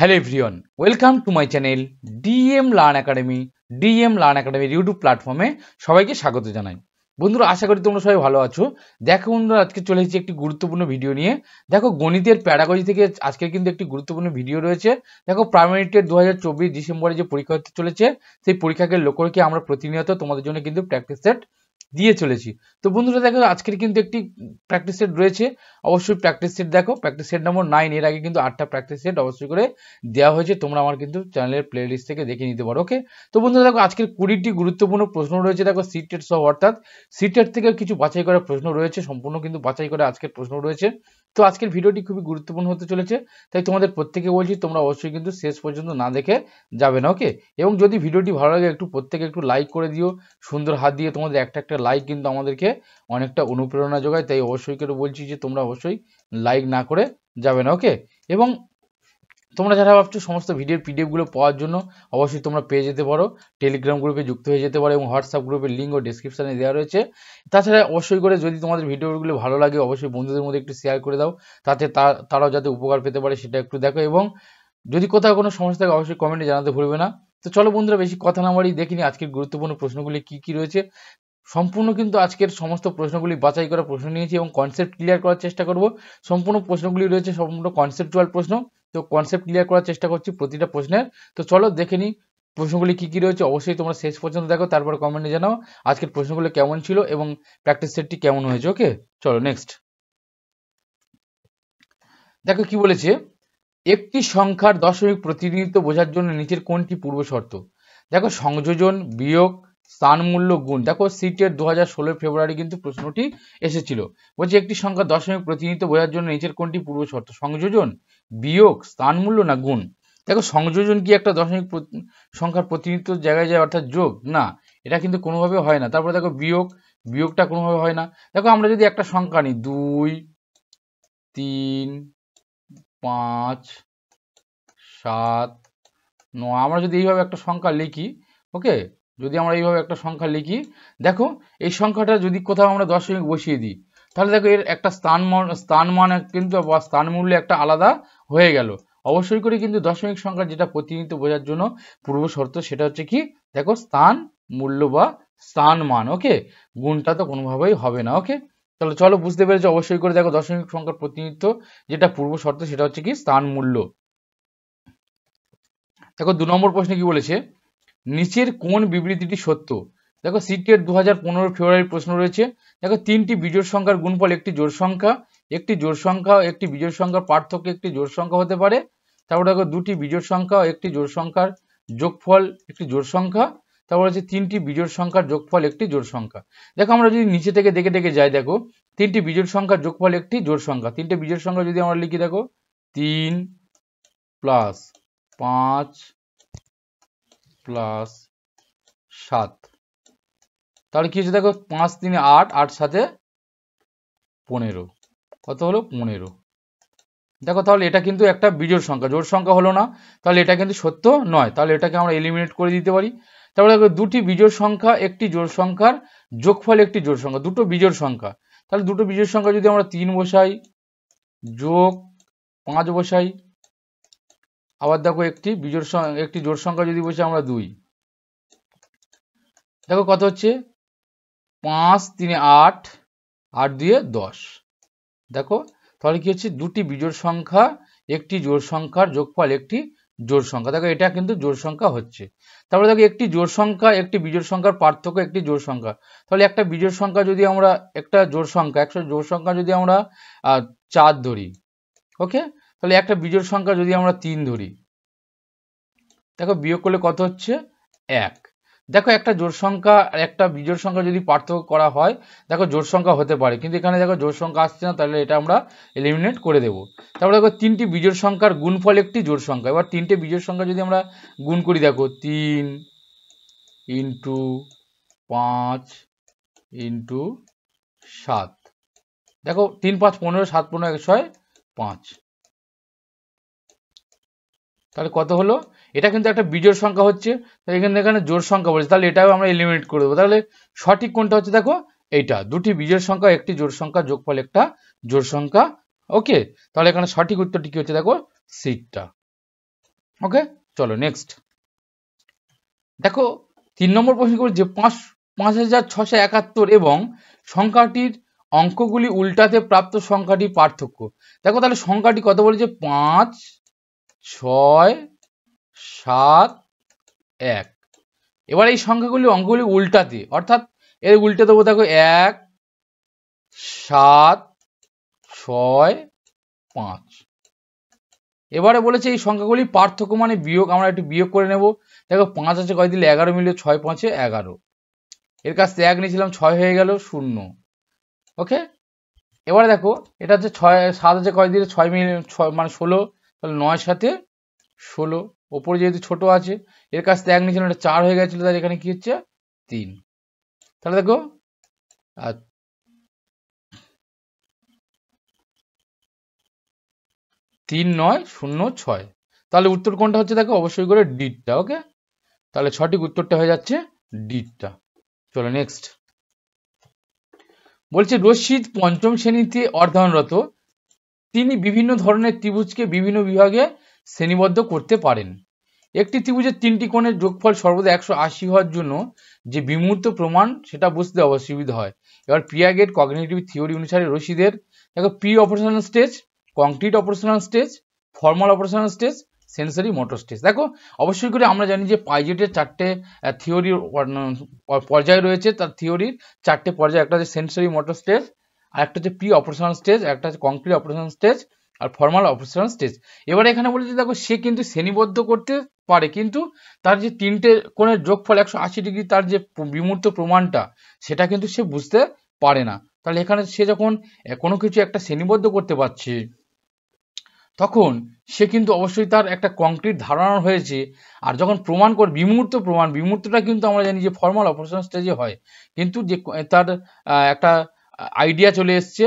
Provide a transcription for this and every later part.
Hello everyone, welcome to my channel DM Learn Academy YouTube প্ল্যাটফর্মে সবাইকে স্বাগত জানাই। বন্ধুরা, আশা করি তোমরা সবাই ভালো আছো। দেখো বন্ধুরা, আজকে চলে এসেছি একটি গুরুত্বপূর্ণ ভিডিও নিয়ে। দেখো, গণিতের প্যাডাগজি থেকে আজকের কিন্তু একটি গুরুত্বপূর্ণ ভিডিও রয়েছে। দেখো, প্রাইমারি টেট 2024 ডিসেম্বরে যে পরীক্ষা হতে চলেছে, সেই পরীক্ষাকে লক্ষ্য রেখে আমরা প্রতিনিয়ত তোমাদের জন্য কিন্তু প্র্যাকটিস সেট দিয়ে চলেছি। তো বন্ধুরা দেখো, আজকের কিন্তু একটি প্র্যাকটিস সেট রয়েছে। অবশ্যই প্র্যাকটিস সেট দেখো, প্র্যাকটিস সেট নম্বর 9। এর আগে কিন্তু 8টা প্র্যাকটিস সেট অবশ্যই করে দেওয়া হয়েছে, তোমরা আমার কিন্তু চ্যানেলের প্লে লিস্ট থেকে দেখে নিতে পারো। ওকে, তো বন্ধুরা দেখো, আজকের 20টি গুরুত্বপূর্ণ প্রশ্ন রয়েছে। দেখো, সিটেট সহ, অর্থাৎ সিটেট থেকে কিছু বাছাই করা প্রশ্ন রয়েছে, সম্পূর্ণ কিন্তু বাছাই করা আজকের প্রশ্ন রয়েছে। তো আজকের ভিডিওটি খুবই গুরুত্বপূর্ণ হতে চলেছে, তাই তোমাদের প্রত্যেকে বলছি তোমরা অবশ্যই কিন্তু শেষ পর্যন্ত না দেখে যাবে না। ওকে, এবং যদি ভিডিওটি ভালো লাগে প্রত্যেকে একটু লাইক করে দিও, সুন্দর হাত দিয়ে। তোমাদের একটা লাইক কিন্তু আমাদেরকে অনেকটা অনুপ্রেরণা যোগায়, তাই অবশ্যই করে বলছি যে তোমরা অবশ্যই লাইক না করে যাবে না। ওকে, এবং তোমরা যারা ভাবছো সমস্ত ভিডিওর পিডিএফগুলো পাওয়ার জন্য অবশ্যই তোমরা পেয়ে যেতে পারো, টেলিগ্রাম গ্রুপে যুক্ত হয়ে যেতে পারো, এবং হোয়াটসঅ্যাপ গ্রুপের লিঙ্ক ও ডিসক্রিপশানে দেওয়া রয়েছে। তাছাড়া অবশ্যই করে যদি তোমাদের ভিডিওগুলো ভালো লাগে অবশ্যই বন্ধুদের মধ্যে একটু শেয়ার করে দাও, তাতে তারাও যাতে উপকার পেতে পারে সেটা একটু দেখো। এবং যদি কোথাও কোনো সমস্যা থাকে অবশ্যই কমেন্টে জানাতে ভুলবে না। তো চলো বন্ধুরা, বেশি কথা না বাড়িয়ে দেখিনি আজকের গুরুত্বপূর্ণ প্রশ্নগুলি কি কি রয়েছে। সম্পূর্ণ কিন্তু আজকের সমস্ত প্রশ্নগুলি বাছাই করা প্রশ্ন নিয়েছি এবং কনসেপ্ট ক্লিয়ার করার চেষ্টা করব। সম্পূর্ণ প্রশ্নগুলি রয়েছে সম্পূর্ণ কনসেপ্টুয়াল প্রশ্ন, তো কনসেপ্ট ক্লিয়ার করার চেষ্টা করছি প্রতিটা প্রশ্নের। তো চলো দেখে নিই প্রশ্নগুলি কি কি রয়েছে। অবশ্যই তোমরা শেষ পর্যন্ত দেখো, তারপর কমেন্টে জানাও আজকের প্রশ্নগুলো কেমন ছিল এবং প্র্যাকটিস সেটটি কেমন হয়েছে। ওকে, চলো নেক্সট দেখো কি বলেছে। একটি সংখ্যার দশমিক প্রতিনিধিত্ব বোঝার জন্য নিচের কোনটি পূর্ব শর্ত? দেখো, সংযোজন, বিয়োগ, স্থান মূল্য, গুণ। দেখো, সিটের 2016 ফেব্রুয়ারি কিন্তু প্রশ্নটি এসেছিল। বলছে একটি সংখ্যার দশমিক প্রতিনিধিত্ব বোঝার জন্য নিচের কোনটি পূর্ব শর্ত? সংযোজন, বিয়োগ, স্থান মূল্য না গুণ? দেখো, সংযোজন কি একটা দশমিক সংখ্যার প্রতিনিধিত্ব জায়গায় যায়, অর্থাৎ যোগ? না, এটা কিন্তু কোনোভাবে হয় না। তারপরে দেখো বিয়োগ, বিয়োগটা কোনোভাবে হয় না। দেখো, আমরা যদি একটা সংখ্যা নিই 2, 3, 5, 7, 9, আমরা যদি এইভাবে একটা সংখ্যা লিখি, ওকে, যদি আমরা এইভাবে একটা সংখ্যা লিখি, দেখো এই সংখ্যাটা যদি কোথাও আমরা দশমিক বসিয়ে দিই, তাহলে দেখো এর একটা স্থান মান কিন্তু বা স্থান মূল্য একটা আলাদা হয়ে গেল। অবশ্যই করে কিন্তু দশমিক সংখ্যা যেটা প্রতিনিধিত্ব বোঝার জন্য পূর্ব শর্ত, সেটা হচ্ছে কি, দেখো স্থান মূল্য বা স্থান মান। ওকে, গুণটা তো কোনোভাবেই হবে না। ওকে, তাহলে চলো বুঝতে পেরেছো। অবশ্যই করে দেখো, দশমিক সংখ্যার প্রতিনিধিত্ব যেটা পূর্ব শর্ত সেটা হচ্ছে কি, স্থান মূল্য। দেখো 2 নম্বর প্রশ্নে কি বলেছে, নিচের কোন বিবৃতিটি সত্য? দেখো, সিটের 2015 ফেব্রুয়ারি প্রশ্ন রয়েছে। দেখো, 3টি বিজোড় সংখ্যার গুণফল একটি জোড় সংখ্যা, একটি জোড় সংখ্যা ও একটি বিজোড় সংখ্যার পার্থক্য একটি জোড় সংখ্যা হতে পারে। তারপর দেখো, 2টি বিজোড় সংখ্যা ও একটি জোড় সংখ্যার যোগফল একটি জোড় সংখ্যা। তারপর হচ্ছে 3টি বিজোড় সংখ্যার যোগফল একটি জোড় সংখ্যা। দেখো, আমরা যদি নিচে থেকে দেখে দেখে যাই, দেখো 3টি বিজোড় সংখ্যার যোগফল একটি জোড় সংখ্যা। 3টে বিজোড় সংখ্যা যদি আমরা লিখি, দেখো 3 প্লাস 5 প্লাস 7, তাহলে কি হচ্ছে, দেখো 5 3 8, 8 7 15, কত হলো 15। দেখো, তাহলে এটা কিন্তু একটা বিজোড় সংখ্যা, জোড় সংখ্যা হলো না, তাহলে এটা কিন্তু সত্য নয়, তাহলে এটাকে আমরা এলিমিনেট করে দিতে পারি। তারপরে দেখো, 2টি বিজোড় সংখ্যা একটি জোড় সংখ্যার যোগফল একটি জোড় সংখ্যা, দুটো বিজোড় সংখ্যা। তাহলে দুটো বিজোড় সংখ্যা যদি আমরা 3 বসাই, যোগ 5 বসাই, আবার দেখো একটি জোড় সংখ্যা যদি বসে আমরা 2, দেখো কত হচ্ছে 5 3 8, 8 2 10। দেখো, তাহলে কি হচ্ছে, 2টি বিজোড় সংখ্যা একটি জোড় সংখ্যার যোগফল একটি জোড় সংখ্যা। দেখো, এটা কিন্তু জোড় সংখ্যা হচ্ছে। তারপরে দেখো, একটি জোড় সংখ্যা একটি বিজোড় সংখ্যার পার্থক্য একটি জোড় সংখ্যা। তাহলে একটা বিজোড় সংখ্যা যদি আমরা একটা জোড় সংখ্যা, একটা জোড় সংখ্যা যদি আমরা 4 ধরি, ওকে, তাহলে একটা বিজোড় সংখ্যা যদি আমরা 3 ধরি, দেখো বিয়োগ করলে কত হচ্ছে 1। দেখো, একটা জোড় সংখ্যা আর একটা বিজোড় সংখ্যা যদি পার্থক্য করা হয়, দেখো জোড় সংখ্যা হতে পারে, কিন্তু এখানে দেখো জোড় সংখ্যা আসছে না, তাহলে এটা আমরা এলিমিনেট করে দেব। তারপরে দেখো, 3টি বিজোড় সংখ্যার গুণফল একটি জোড় সংখ্যা। এবার 3টে বিজোড় সংখ্যা যদি আমরা গুণ করি, দেখো 3 ইন্টু 5 ইন্টু 7, দেখো 3 5 15, 7 15 1 5, তাহলে কত হলো, এটা কিন্তু একটা বিজোড় সংখ্যা হচ্ছে, তাহলে এখানে জোড় সংখ্যা বলছে, তাহলে এটাও আমরা এলিমিনেট করে দেবো। তাহলে সঠিক কোনটা হচ্ছে, দেখো এইটা, 2টি বিজোড় সংখ্যা একটি জোড় সংখ্যা যোগফল একটা জোড় সংখ্যা। ওকে, তাহলে এখানে সঠিক উত্তরটি কি হচ্ছে, দেখো সিটটা। ওকে, চলো নেক্সট। দেখো 3 নম্বর প্রশ্ন করছে 5,671 এবং সংখ্যাটির অঙ্কগুলি উল্টাতে প্রাপ্ত সংখ্যাটির পার্থক্য। দেখো তাহলে সংখ্যাটি কত বলেছে, 5, 6, 7, 1। এবার এই সংখ্যাগুলি অঙ্কগুলি উল্টাতে, অর্থাৎ এর উল্টে দেবো। দেখো 1, 7, 6, 5। এবারে বলেছে এই সংখ্যাগুলি পার্থক্য মানে বিয়োগ, আমরা একটু বিয়োগ করে নেব। দেখো 5 আছে কয় দিলে 11 মিলে 6 5 11, এর কাছ থেকে 1 নিয়েছিলাম 6 হয়ে গেল 0। ওকে, এবারে দেখো এটা হচ্ছে 6, 7 আছে কয় দিলে 6 মিলে 6 মানে 16, তাহলে 9 সাথে 16, ওপরে যেহেতু ছোট আছে এর কাছ থেকে 1 নিয়েছিলাম, এটা 4 হয়ে গেছিল, তাহলে এখানে কি হচ্ছে 3। তাহলে দেখো 3, 9, 0, 6। তাহলে উত্তর কোনটা হচ্ছে, দেখো অবশ্যই করে ডিটা। ওকে, তাহলে সঠিক উত্তরটা হয়ে যাচ্ছে ডিটা। চলো নেক্সট। বলছে রশিদ 5ম শ্রেণীতে অধ্যয়নরত, তিনি বিভিন্ন ধরনের ত্রিভুজকে বিভিন্ন বিভাগে শ্রেণীবদ্ধ করতে পারেন। একটি ত্রিভুজের 3টি কোণের যোগফল সর্বদা 180 হওয়ার জন্য যে বিমূর্ত প্রমাণ সেটা বুঝতে অসুবিধা হয়। এবার পিয়াগেট কগনিটিভ থিওরি অনুসারে রশিদের দেখো pre operational stage, concrete operational stage, formal operational stage, sensory motor stage. দেখো অবশ্যই করে আমরা জানি যে পাইজেটের 4টে থিওরি পর্যায় রয়েছে, তার থিওরির 4টে পর্যায়, একটা হচ্ছে সেন্সরি মোটর স্টেজ, আর একটা হচ্ছে প্রি অপারেশনাল স্টেজ, একটা হচ্ছে কংক্রিট অপারেশনাল স্টেজ, আর ফর্মাল অপারেশনাল স্টেজ। এবারে এখানে বলেছে দেখো সে কিন্তু শ্রেণীবদ্ধ করতে পারে, কিন্তু তার যে 3টে কোণের যোগফল 180 ডিগ্রি, তার যে বিমূর্ত প্রমাণটা সেটা কিন্তু সে বুঝতে পারে না। তাহলে এখানে সে যখন কোনো কিছু একটা শ্রেণীবদ্ধ করতে পারছে, তখন সে কিন্তু অবশ্যই তার একটা কংক্রিট ধারণা হয়েছে। আর যখন প্রমাণ করে বিমূর্তটা কিন্তু আমরা জানি যে ফর্মাল অপারেশন স্টেজে হয়, কিন্তু যে তার একটা আইডিয়া চলে এসছে,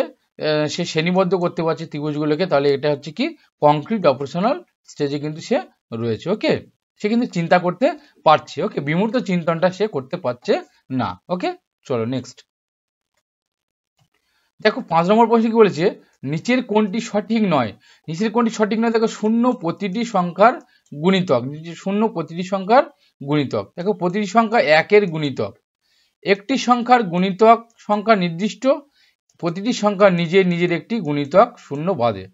সে শ্রেণীবদ্ধ করতে পারছে ত্রিভুজগুলোকে, তাহলে এটা হচ্ছে কি কংক্রিট অপারেশনাল স্টেজে কিন্তু সে রয়েছে। ওকে, সে কিন্তু চিন্তা করতে পারছে। ওকে, বিমূর্ত চিন্তনটা সে করতে পারছে না। ওকে, চলো নেক্সট। দেখো 5 নম্বর প্রশ্ন কি বলেছে, নিচের কোনটি সঠিক নয়। নিচের কোনটি সঠিক নয়, দেখো শূন্য প্রতিটি সংখ্যার গুণিতক। শূন্য প্রতিটি সংখ্যার গুণিতক, দেখো প্রতিটি সংখ্যা 1-এর গুণিতক। একটি সংখ্যার গুণিতক সংখ্যা নির্দিষ্ট, প্রতিটি সংখ্যা নিজের নিজের একটি গুণিতক শূন্য বাদে।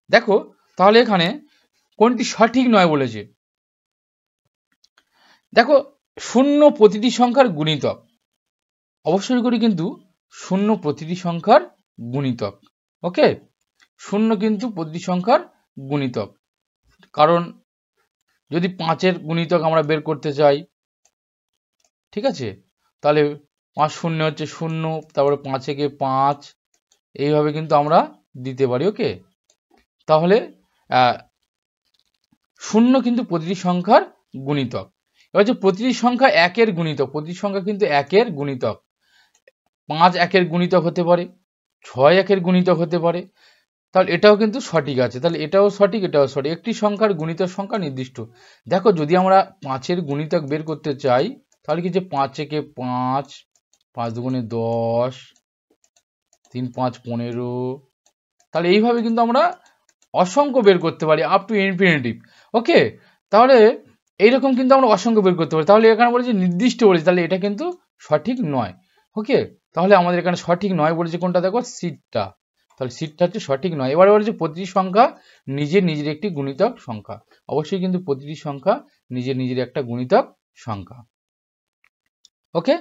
দেখো তাহলে এখানে কোনটি সঠিক নয় বলেছে। দেখো শূন্য প্রতিটি সংখ্যার গুণিতক, অবশ্যই করি কিন্তু শূন্য প্রতিটি সংখ্যার গুণিতক। ওকে, শূন্য কিন্তু প্রতিটি সংখ্যার গুণিতক, কারণ যদি 5-এর গুণিতক আমরা বের করতে চাই, ঠিক আছে, তাহলে 5 শূন্য হচ্ছে 0, তারপরে 5 একে 5, এইভাবে কিন্তু আমরা দিতে পারি। ওকে, তাহলে শূন্য কিন্তু প্রতিটি সংখ্যার গুণিতক। এবার হচ্ছে প্রতিটি সংখ্যা 1-এর গুণিতক, প্রতিটি সংখ্যা কিন্তু 1-এর গুণিতক। 5 1-এর গুণিতক হতে পারে, 6 1-এর গুণিতক হতে পারে, তাহলে এটাও কিন্তু সঠিক আছে। তাহলে এটাও সঠিক, এটাও সঠিক। একটি সংখ্যার গুণিতক সংখ্যা নির্দিষ্ট। দেখো যদি আমরা 5-এর গুণিতক বের করতে চাই, তাহলে কি যে 5 একে 5, 5 দুগুণে 10, 3 5 15, তাহলে এইভাবে কিন্তু আমরা অসংখ্য বের করতে পারি, আপ টু ইনফিনিটিভ। ওকে, তাহলে এইরকম কিন্তু আমরা অসংখ্য বের করতে পারি। তাহলে এখানে বলেছে নির্দিষ্ট বলেছে, তাহলে এটা কিন্তু সঠিক নয়। ওকে, তাহলে আমাদের এখানে সঠিক নয় বলেছে কোনটা, দেখো সিটটা। তাহলে সিটটা হচ্ছে সঠিক নয়। এবারে বলেছে প্রতিটি সংখ্যা নিজের নিজের একটি গুণিতক সংখ্যা। অবশ্যই কিন্তু প্রতিটি সংখ্যা নিজের নিজের একটা গুণিতক সংখ্যা। ওকে,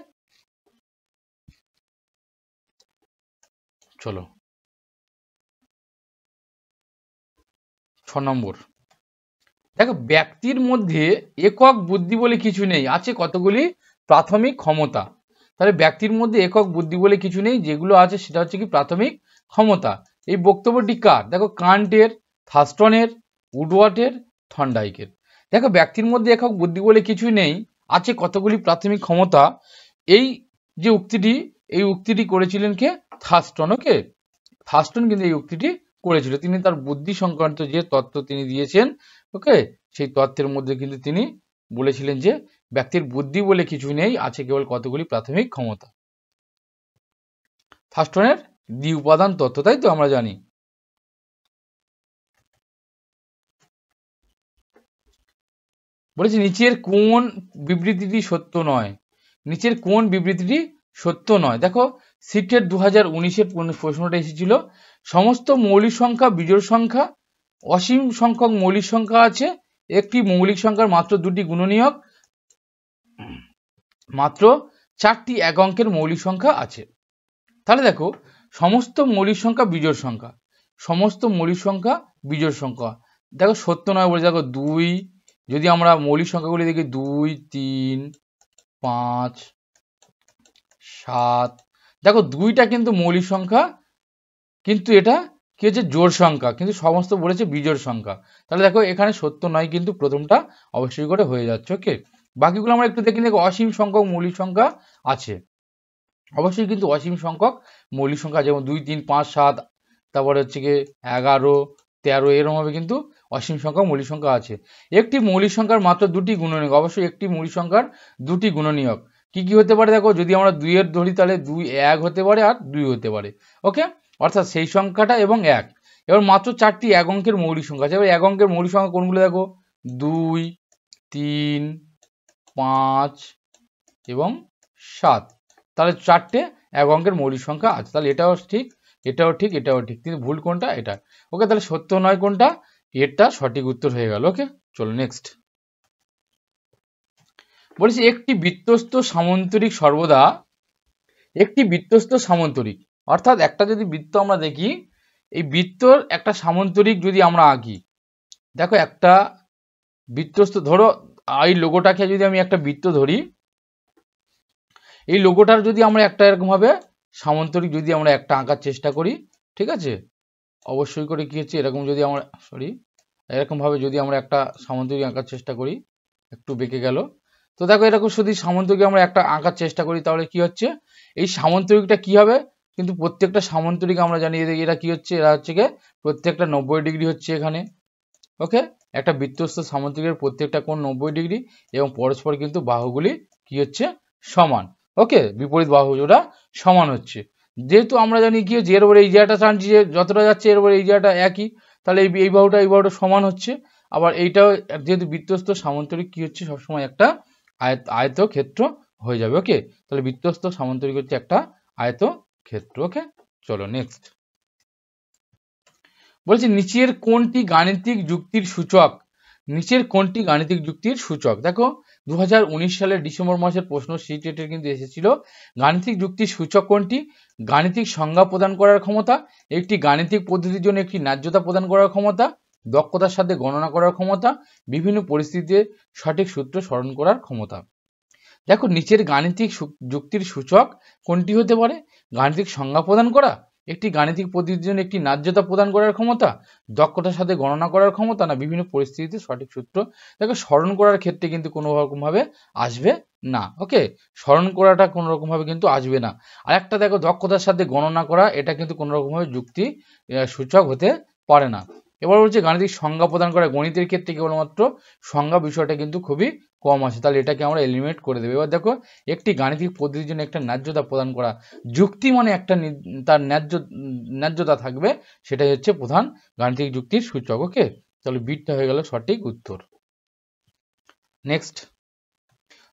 চলো 6 নম্বর। দেখো ব্যক্তির মধ্যে একক বুদ্ধি বলে কিছু নেই, আছে কতগুলি প্রাথমিক ক্ষমতা। তাহলে ব্যক্তির মধ্যে একক বুদ্ধি বলে কিছু নেই, যেগুলো আছে সেটা হচ্ছে কি প্রাথমিক ক্ষমতা। এই বক্তব্যটি কার, দেখো কান্টের, থার্স্টনের, উডওয়ার্থের, থর্নডাইকের। দেখো ব্যক্তির মধ্যে একক বুদ্ধি বলে কিছু নেই, আছে কতগুলি প্রাথমিক ক্ষমতা। এই যে উক্তিটি, এই উক্তিটি করেছিলেন কে, থার্স্টন। ওকে, থার্স্টন কিন্তু এই উক্তিটি করেছিল। তিনি তার বুদ্ধি সংক্রান্ত যে তত্ত্ব তিনি দিয়েছেন, ওকে, সেই তত্ত্বের মধ্যে কিন্তু তিনি বলেছিলেন যে ব্যক্তির বুদ্ধি বলে কিছু নেই, আছে কেবল কতগুলি প্রাথমিক ক্ষমতা। থার্স্টনের দ্বি উপাদান তত্ত্ব, তাই তো আমরা জানি। বলেছে নিচের কোন বিবৃতিটি সত্য নয়, নিচের কোন বিবৃতিটি সত্য নয়। দেখো সিটের 2019-এর প্রশ্নটা এসেছিল, সমস্ত মৌলিক সংখ্যা বিজোড় সংখ্যা, অসীম সংখ্যক মৌলিক সংখ্যা আছে, একটি মৌলিক সংখ্যার মাত্র দুটি গুণনীয়ক, মাত্র 4টি এক অঙ্কের মৌলিক সংখ্যা আছে। তাহলে দেখো সমস্ত মৌলিক সংখ্যা বিজোড় সংখ্যা, সমস্ত মৌলিক সংখ্যা বিজোড় সংখ্যা, দেখো সত্য নয় বলে দেখো 2, যদি আমরা মৌলিক সংখ্যাগুলি দেখি 2, 3, 5, 7, দেখো 2টা কিন্তু মৌলিক সংখ্যা, কিন্তু এটা কি হচ্ছে জোড় সংখ্যা, কিন্তু সমস্ত বলেছে বিজোড় সংখ্যা। তাহলে দেখো এখানে সত্য নয় কিন্তু প্রথমটা অবশ্যই করে হয়ে যাচ্ছে। ওকে, বাকিগুলো আমরা একটু দেখি। দেখো অসীম সংখ্যক মৌলিক সংখ্যা আছে, অবশ্যই কিন্তু অসীম সংখ্যক মৌলিক সংখ্যা, যেমন 2, 3, 5, 7, তারপরে হচ্ছে গিয়ে 11, 13, এরকম ভাবে কিন্তু অসীম সংখ্যক মৌলিক সংখ্যা আছে। একটি মৌলিক সংখ্যার মাত্র দুটি গুণনীয়ক, অবশ্যই একটি মৌলিক সংখ্যার দুটি গুণনীয়ক কি কি হতে পারে। দেখো যদি আমরা 2 এর ধরি তাহলে 2 1 হতে পারে আর 2 হতে পারে। ওকে, অর্থাৎ সেই সংখ্যাটা এবং 1। এবার মাত্র 4টি এক অঙ্কের মৌলিক সংখ্যা আছে। এবার এক অঙ্কের মৌলিক সংখ্যা কোনগুলো দেখো, 2, 3, 5 এবং 7। তাহলে 4টে এক অঙ্কের মৌলিক সংখ্যা আছে। তাহলে এটাও ঠিক, এটাও ঠিক, এটাও ঠিক, কিন্তু ভুল কোনটা, এটা। ওকে, তাহলে সত্য নয় কোনটা, এটা সঠিক উত্তর হয়ে গেল। ওকে, চলো নেক্সট। বলেছি একটি বৃত্তস্থ সামান্তরিক সর্বদা, একটি বৃত্তস্থ সামান্তরিক, অর্থাৎ একটা যদি বৃত্ত আমরা দেখি, এই বৃত্তর একটা সামান্তরিক যদি আমরা আঁকি, দেখো একটা বৃত্তস্থ, ধরো এই লোগোটাকে যদি আমি একটা বৃত্ত ধরি, এই লোগোটার যদি আমরা একটা এরকম ভাবে সামান্তরিক যদি আমরা একটা আঁকার চেষ্টা করি, ঠিক আছে, অবশ্যই করে কি হচ্ছে এরকম যদি আমরা এরকম ভাবে যদি আমরা একটা সামান্তরিক আঁকার চেষ্টা করি, একটু বেঁকে গেল, তো দেখো এরকম যদি সামান্তরিক আমরা একটা আঁকার চেষ্টা করি তাহলে কি হচ্ছে, এই সামান্তরিকটা কি হবে, কিন্তু প্রত্যেকটা সামান্তরিক আমরা জানি এরা কি হচ্ছে, এরা হচ্ছে গিয়ে প্রত্যেকটা 90 ডিগ্রি হচ্ছে এখানে। ওকে, একটা বৃত্তস্থ সামান্তরিকের প্রত্যেকটা কোণ 90 ডিগ্রি এবং পরস্পর কিন্তু বাহুগুলি কি হচ্ছে, সমান। ওকে, বিপরীত বাহু যেটা সমান হচ্ছে, যেহেতু আমরা জানি কি হচ্ছে এর উপরে এই জায়গাটা টানছি, যে যতটা যাচ্ছে এর উপরে এই জায়গাটা একই, তাহলে এই বাহুটা সমান হচ্ছে। আবার এইটাও যেহেতু বৃত্তস্থ সামান্তরিক কি হচ্ছে সবসময় একটা আয়তক্ষেত্র হয়ে যাবে। ওকে, তাহলে বৃত্তস্থ সামান্তরিক হচ্ছে একটা আয়তক্ষেত্র। ওকে, চলো নেক্সট। বলছি নিচের কোনটি গাণিতিক যুক্তির সূচক, নিচের কোনটি গাণিতিক যুক্তির সূচক। দেখো 2019 সালের ডিসেম্বর মাসের প্রশ্ন সিটেটের কিন্তু এসেছিল, গাণিতিক যুক্তির সূচক কোনটি, গাণিতিক সংজ্ঞা প্রদান করার ক্ষমতা, একটি গাণিতিক পদ্ধতির জন্য একটি ন্যায্যতা প্রদান করার ক্ষমতা, দক্ষতার সাথে গণনা করার ক্ষমতা, বিভিন্ন পরিস্থিতিতে সঠিক সূত্র স্মরণ করার ক্ষমতা। দেখো নিচের গাণিতিক যুক্তির সূচক কোনটি হতে পারে, গাণিতিক সংজ্ঞা প্রদান করা, একটি গাণিতিক পদ্ধতির জন্য একটি ন্যায্যতা প্রদান করার ক্ষমতা, দক্ষতার সাথে গণনা করার ক্ষমতা, না বিভিন্ন পরিস্থিতিতে সঠিক সূত্র। দেখো স্মরণ করার ক্ষেত্রে কিন্তু কোনো রকম ভাবে আসবে না। ওকে, স্মরণ করাটা কোনো রকম ভাবে কিন্তু আসবে না। আর একটা দেখো দক্ষতার সাথে গণনা করা, এটা কিন্তু কোনো রকম ভাবে যুক্তি সূচক হতে পারে না। এবার হচ্ছে গাণিতিক সংজ্ঞা প্রদান করা, গণিতের ক্ষেত্রে কেবলমাত্র সংজ্ঞা বিষয়টা কিন্তু খুবই কম আছে, তাহলে এটাকে আমরা এলিমিনেট করে দেবো। এবার দেখো একটি গাণিতিক পদ্ধতির জন্য একটা ন্যায্যতা প্রদান করা, যুক্তি মানে একটা তার ন্যায্যতা থাকবে, সেটাই হচ্ছে প্রধান গাণিতিক যুক্তির সূচক। ওকে, তাহলে বিটটা হয়ে গেল সঠিক উত্তর। নেক্সট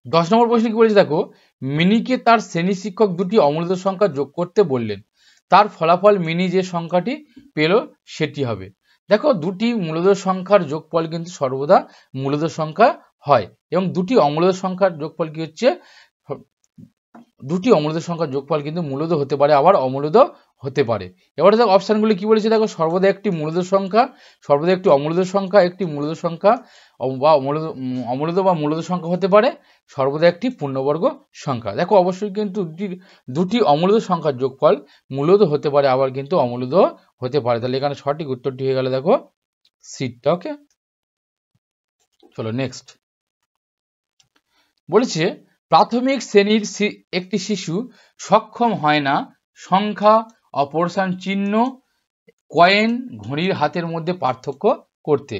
10 নম্বর প্রশ্ন কি বলেছে, দেখো মিনিকে তার শ্রেণী শিক্ষক দুটি অমূলত সংখ্যা যোগ করতে বললেন, তার ফলাফল মিনি যে সংখ্যাটি পেল সেটি হবে। দেখো দুটি মূলদ সংখ্যার যোগফল কিন্তু সর্বদা মূলদ সংখ্যা হয়, এবং দুটি অমূলদ সংখ্যার যোগফল কি হচ্ছে, দুটি অমূলদ সংখ্যার যোগফল কিন্তু মূলদ হতে পারে আবার অমূলদ হতে পারে। এবারে দেখো অপশনগুলি কি বলেছে, দেখো সর্বদা একটি মূলদ সংখ্যা, সর্বদা একটি অমূলদ সংখ্যা, একটি মূলদ সংখ্যা বা অমূলদ বা মূলদ সংখ্যা হতে পারে, সর্বদা একটি পূর্ণবর্গ সংখ্যা। দেখো অবশ্যই কিন্তু দুটি অমূলদ সংখ্যার যোগফল মূলদ হতে পারে আবার কিন্তু অমূলদ হতে পারে, তাহলে এখানে সঠিক উত্তরটি হয়ে গেল দেখো সিটটা। ওকে, চলো নেক্সট। বলেছে প্রাথমিক শ্রেণীর একটি শিশু সক্ষম হয় না সংখ্যা, অপরেশন চিহ্ন, কয়েন, ঘড়ির হাতের মধ্যে পার্থক্য করতে,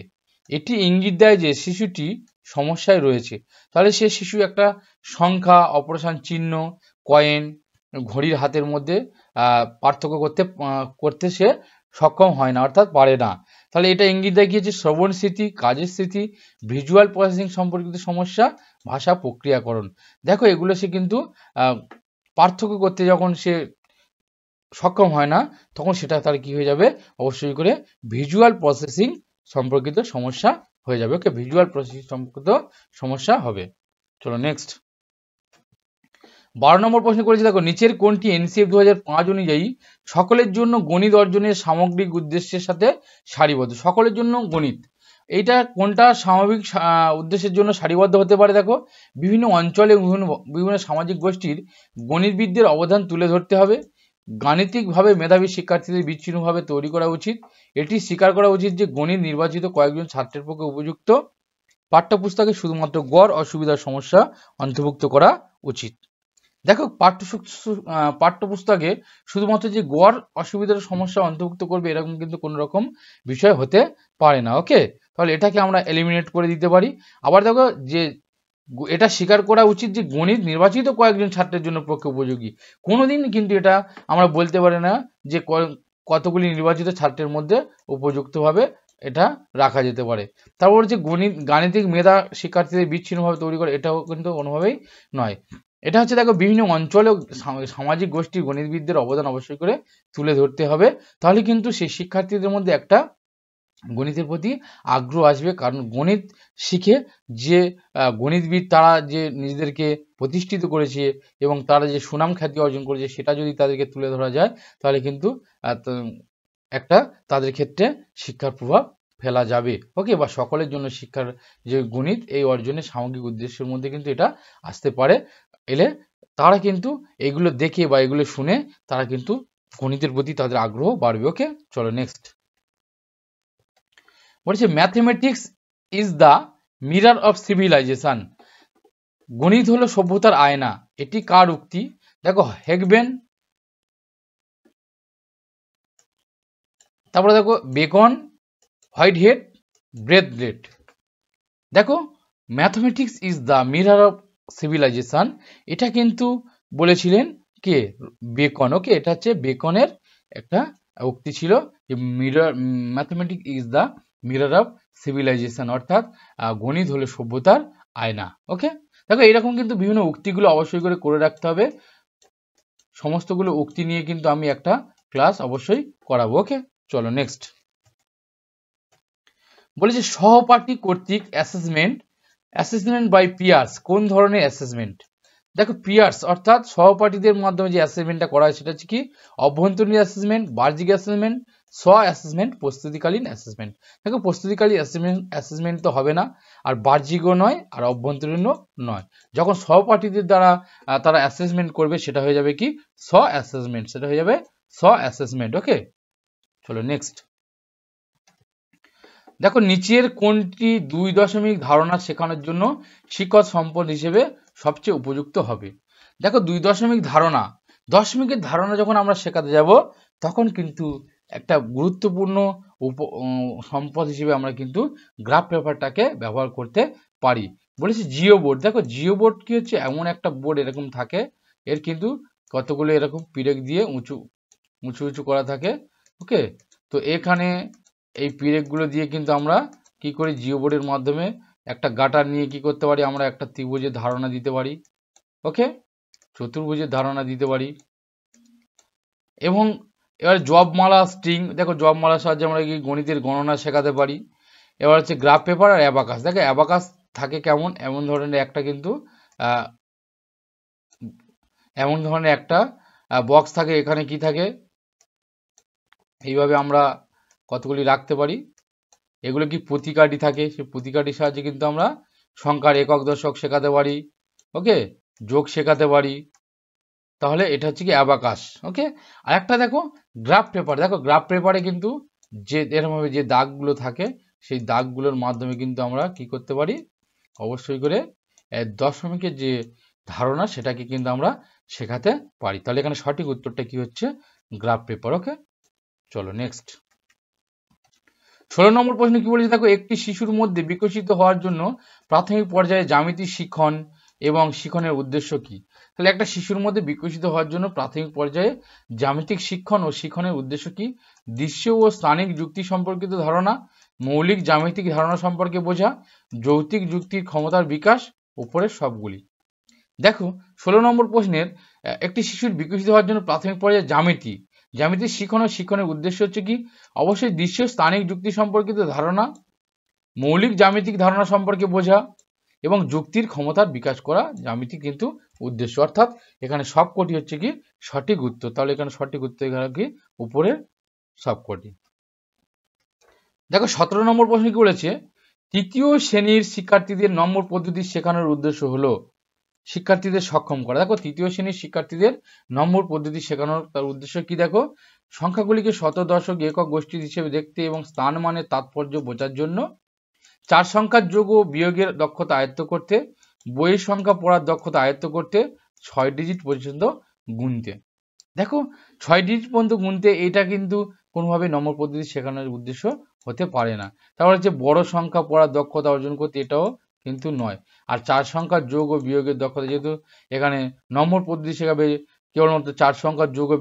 এটি ইঙ্গিত দেয় যে শিশুটি সমস্যায় রয়েছে। তাহলে সে শিশু একটা সংখ্যা, অপরেশন চিহ্ন, কয়েন, ঘড়ির হাতের মধ্যে পার্থক্য করতে সে সক্ষম হয় না, অর্থাৎ পারে না। তাহলে এটা ইঙ্গিত দেয় কি হচ্ছে শ্রবণ স্মৃতি, কাজের স্মৃতি, ভিজুয়াল প্রসেসিং সম্পর্কিত সমস্যা, ভাষা প্রক্রিয়াকরণ। দেখো এগুলো সে কিন্তু পার্থক্য করতে যখন সে সক্ষম হয় না, তখন সেটা তার কি হয়ে যাবে, অবশ্যই করে ভিজুয়াল প্রসেসিং সম্পর্কিত সমস্যা হয়ে যাবে। ওকে, ভিজুয়াল প্রসেসিং সম্পর্কিত সমস্যা হবে। চলো নেক্সট 12 নম্বর প্রশ্ন করেছি, দেখো নিচের কোনটি এনসিএফ 2005 অনুযায়ী সকলের জন্য গণিত অর্জনের সামগ্রিক উদ্দেশ্যের সাথে সারিবদ্ধ। সকলের জন্য গণিত, এইটা কোনটা সামগ্রিক উদ্দেশ্যের জন্য সারিবদ্ধ হতে পারে? দেখো বিভিন্ন অঞ্চলে বিভিন্ন সামাজিক গোষ্ঠীর গণিতবিদদের অবদান তুলে ধরতে হবে, গাণিতিকভাবে মেধাবী শিক্ষার্থীদের বিচ্ছিন্নভাবে তৈরি করা উচিত, এটি স্বীকার করা উচিত যে গণিত নির্বাচিত কয়েকজন ছাত্রের পক্ষে উপযুক্ত, পাঠ্যপুস্তকে শুধুমাত্র গড় অসুবিধার সমস্যা অন্তর্ভুক্ত করা উচিত। দেখো পাঠ্যপুস্তকে শুধুমাত্র যে গড় অসুবিধার সমস্যা অন্তর্ভুক্ত করবে এরকম কিন্তু কোনো রকম বিষয় হতে পারে না। ওকে, তাহলে এটাকে আমরা এলিমিনেট করে দিতে পারি। আবার দেখো যে এটা স্বীকার করা উচিত যে গণিত নির্বাচিত কয়েকজন ছাত্রের জন্য পক্ষে উপযোগী। কোনোদিন কিন্তু এটা আমরা বলতে পারি না যে কতগুলি নির্বাচিত ছাত্রের মধ্যে উপযুক্তভাবে এটা রাখা যেতে পারে। তারপর যে গাণিতিক মেধা শিক্ষার্থীদের বিচ্ছিন্নভাবে তৈরি করে, এটাও কিন্তু কোনোভাবেই নয়। এটা হচ্ছে দেখো বিভিন্ন অঞ্চলে সামাজিক গোষ্ঠীর গণিতবিদদের অবদান অবশ্যই করে তুলে ধরতে হবে, তাহলে কিন্তু সেই শিক্ষার্থীদের মধ্যে একটা গণিতের প্রতি আগ্রহ আসবে। কারণ গণিত শিখে যে গণিতবিদ তারা যে নিজেদেরকে প্রতিষ্ঠিত করেছে এবং তারা যে সুনাম খ্যাতি অর্জন করেছে, সেটা যদি তাদেরকে তুলে ধরা যায়, তাহলে কিন্তু একটা তাদের ক্ষেত্রে শিক্ষার প্রভাব ফেলা যাবে। ওকে, বা সকলের জন্য শিক্ষার যে গণিত এই অর্জনের সামগ্রিক উদ্দেশ্যের মধ্যে কিন্তু এটা আসতে পারে। এলে তারা কিন্তু এগুলো দেখে বা এগুলো শুনে তারা কিন্তু গণিতের প্রতি তাদের আগ্রহ বাড়বে। ওকে, চলো নেক্সট বলছে mathematics is the mirror of civilisation. গণিত হলো সভ্যতার আয়না, এটি কার উক্তি? দেখো হেগবেন, তারপরে দেখো বেকন, হোয়াইটহেড, ব্রেথব্রেট। দেখো mathematics is the mirror of civilization, এটা কিন্তু বলেছিলেন কে? বেকন। ওকে, এটা হচ্ছে বেকনের একটা উক্তি ছিল যে mathematics is the mirror of civilisation, অর্থাৎ গণিত হলো সভ্যতার আয়না। ওকে, দেখো এরকম কিন্তু বিভিন্ন উক্তিগুলো অবশ্যই করে রাখতে হবে। সমস্তগুলো উক্তি নিয়ে কিন্তু আমি একটা ক্লাস অবশ্যই করাবো। ওকে, চলো নেক্সট বলেছে সহপাঠী কর্তৃক অ্যাসেসমেন্ট বাই পিয়ার্স কোন ধরনের অ্যাসেসমেন্ট? দেখো পিয়ার্স অর্থাৎ সহপাঠীদের মাধ্যমে যে অ্যাসেসমেন্টটা করা হয় সেটা হচ্ছে কি অভ্যন্তরীণ অ্যাসেসমেন্ট, বাহ্যিক অ্যাসেসমেন্ট, স্ব অ্যাসেসমেন্ট, প্রস্তুতিকালীন অ্যাসেসমেন্ট। দেখো প্রস্তুতিকালীন অ্যাসেসমেন্ট তো হবে না, আর বাহ্যিকও নয়, আর অভ্যন্তরীণও নয়। যখন সহপাঠীদের দ্বারা তারা অ্যাসেসমেন্ট করবে সেটা হয়ে যাবে কি স্ব অ্যাসেসমেন্ট, সেটা হয়ে যাবে স্ব অ্যাসেসমেন্ট। ওকে, চলো নেক্সট দেখো নিচের কোনটি 2 ধারণা শেখানোর জন্য শিক্ষক সম্পদ হিসেবে সবচেয়ে উপযুক্ত হবে? দেখো 2 ধারণা, দশমিকের ধারণা যখন আমরা শেখাতে যাব তখন কিন্তু একটা গুরুত্বপূর্ণ সম্পদ হিসেবে আমরা কিন্তু গ্রাফ পেপারটাকে ব্যবহার করতে পারি। বলেছি জিও বোর্ড। দেখো জিও বোর্ড কি হচ্ছে, এমন একটা বোর্ড এরকম থাকে, এর কিন্তু কতগুলো এরকম পিরেক দিয়ে উঁচু উঁচু করা থাকে। ওকে, তো এখানে এই পিরেকগুলো দিয়ে কিন্তু আমরা কি করি, জিও বোর্ডের মাধ্যমে একটা গাটার নিয়ে কি করতে পারি, আমরা একটা ত্রিভুজের ধারণা দিতে পারি। ওকে, চতুর্ভুজের ধারণা দিতে পারি। এবং এবার জবমালা স্ট্রিং, দেখো জবমালার সাহায্যে আমরা কি গণিতের গণনা শেখাতে পারি। এবার হচ্ছে গ্রাফ পেপার আর অ্যাবাকাস। দেখো অ্যাবাকাস থাকে কেমন, এমন ধরনের একটা বক্স থাকে, এখানে কি থাকে এইভাবে আমরা কতগুলি রাখতে পারি। এগুলো কি প্রতিকারী থাকে, সেই প্রতিকারীর সাহায্যে কিন্তু আমরা সংখ্যার একক দশক শেখাতে পারি। ওকে, যোগ শেখাতে পারি। তাহলে এটা হচ্ছে কি অ্যাবাকাস। ওকে, আর একটা দেখো গ্রাফ পেপার। দেখো গ্রাফ পেপারে কিন্তু যে এরকমভাবে যে দাগগুলো থাকে সেই দাগগুলোর মাধ্যমে কিন্তু আমরা কি করতে পারি, অবশ্যই করে দশমিকের যে ধারণা সেটাকে কিন্তু আমরা শেখাতে পারি। তাহলে এখানে সঠিক উত্তরটা কি হচ্ছে, গ্রাফ পেপার। ওকে, চলো নেক্সট 16 নম্বর প্রশ্ন কি বলেছে, দেখো একটি শিশুর মধ্যে বিকশিত হওয়ার জন্য প্রাথমিক পর্যায়ে জ্যামিতি শিখন এবং শিখনের উদ্দেশ্য কি? তাহলে একটা শিশুর মধ্যে বিকশিত হওয়ার জন্য প্রাথমিক পর্যায়ে জ্যামিতিক শিক্ষণ ও শিক্ষণের উদ্দেশ্য কি? দৃশ্য ও স্থানিক যুক্তি সম্পর্কিত ধারণা, মৌলিক জ্যামিতিক ধারণা সম্পর্কে বোঝা, যৌক্তিক যুক্তির ক্ষমতার বিকাশ, উপরের সবগুলি। দেখো 16 নম্বর প্রশ্নের একটি শিশুর বিকশিত হওয়ার জন্য প্রাথমিক পর্যায়ে জ্যামিতিক শিক্ষণ ও শিক্ষণের উদ্দেশ্য হচ্ছে কি? অবশ্যই দৃশ্য স্থানিক যুক্তি সম্পর্কিত ধারণা, মৌলিক জ্যামিতিক ধারণা সম্পর্কে বোঝা এবং যুক্তির ক্ষমতার বিকাশ করা জ্যামিতিক কিন্তু উদ্দেশ্য। অর্থাৎ এখানে সবকটি হচ্ছে কি সঠিক উত্তর। তাহলে এখানে সঠিক উত্তর এখানে কি উপরের সবকটি। দেখো 17 নম্বর প্রশ্ন কি বলেছে? তৃতীয় শ্রেণীর শিক্ষার্থীদের নম্বর পদ্ধতি শেখানোর উদ্দেশ্য হলো শিক্ষার্থীদের সক্ষম করা। দেখো তৃতীয় শ্রেণীর শিক্ষার্থীদের নম্বর পদ্ধতি শেখানোর তার উদ্দেশ্য কি? দেখো সংখ্যাগুলিকে শত, দশক, একক, গোষ্ঠী হিসেবে দেখতে এবং স্থান মানের তাৎপর্য বোঝার জন্য, 4 সংখ্যার যোগ ও বিয়োগের দক্ষতা আয়ত্ত করতে, বইয়ের সংখ্যা পড়ার দক্ষতা আয়ত্ত করতে, 6 ডিজিট পর্যন্ত গুনতে। দেখো 6 ডিজিট পর্যন্ত গুনতে এটা কিন্তু কোনোভাবে নম্বর পদ্ধতি শেখানোর উদ্দেশ্য হতে পারে না। তারপরে যে বড় সংখ্যা পড়ার দক্ষতা অর্জন করতে, এটাও কিন্তু নয়। আর 4 সংখ্যার যোগ ও বিয়োগের দক্ষতা, যেহেতু এখানে নম্বর পদ্ধতি শেখাবে কেবলমাত্র 4 সংখ্যার যোগ ও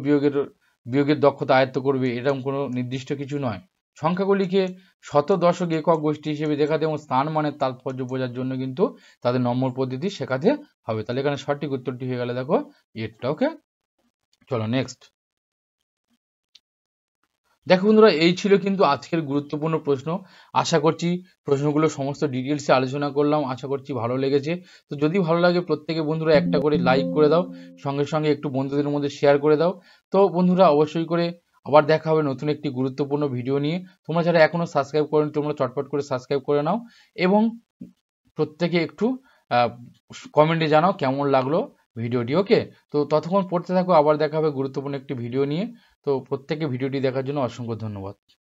বিয়োগের দক্ষতা আয়ত্ত করবে, এরকম কোনো নির্দিষ্ট কিছু নয়। সংখ্যাগুলিকে শত, দশক, একক, গোষ্ঠী হিসেবে দেখাতে এবং স্থান মানের তাৎপর্য বোঝার জন্য কিন্তু তাদের নম্বর পদ্ধতি শেখাতে হবে। তাহলে এখানে সঠিক উত্তরটি হয়ে গেল দেখো এরটা। ওকে, চলো নেক্সট। দেখো বন্ধুরা, এই ছিল কিন্তু আজকের গুরুত্বপূর্ণ প্রশ্ন। আশা করছি প্রশ্নগুলো সমস্ত ডিটেলসে আলোচনা করলাম, আশা করছি ভালো লেগেছে। তো যদি ভালো লাগে প্রত্যেকে বন্ধুরা একটা করে লাইক করে দাও, সঙ্গে সঙ্গে একটু বন্ধুদের মধ্যে শেয়ার করে দাও। তো বন্ধুরা অবশ্যই করে আবার দেখা হবে নতুন একটি গুরুত্বপূর্ণ ভিডিও নিয়ে। তোমরা যারা এখনো সাবস্ক্রাইব করোনি তোমরা চটপট করে সাবস্ক্রাইব করে নাও এবং প্রত্যেকে একটু কমেন্টে জানাও কেমন লাগলো ভিডিওটি। ওকে, তো ততক্ষণ পড়তে থাকো, আবার দেখা হবে গুরুত্বপূর্ণ একটি ভিডিও নিয়ে। তো প্রত্যেকে ভিডিওটি দেখার জন্য অসংখ্য ধন্যবাদ।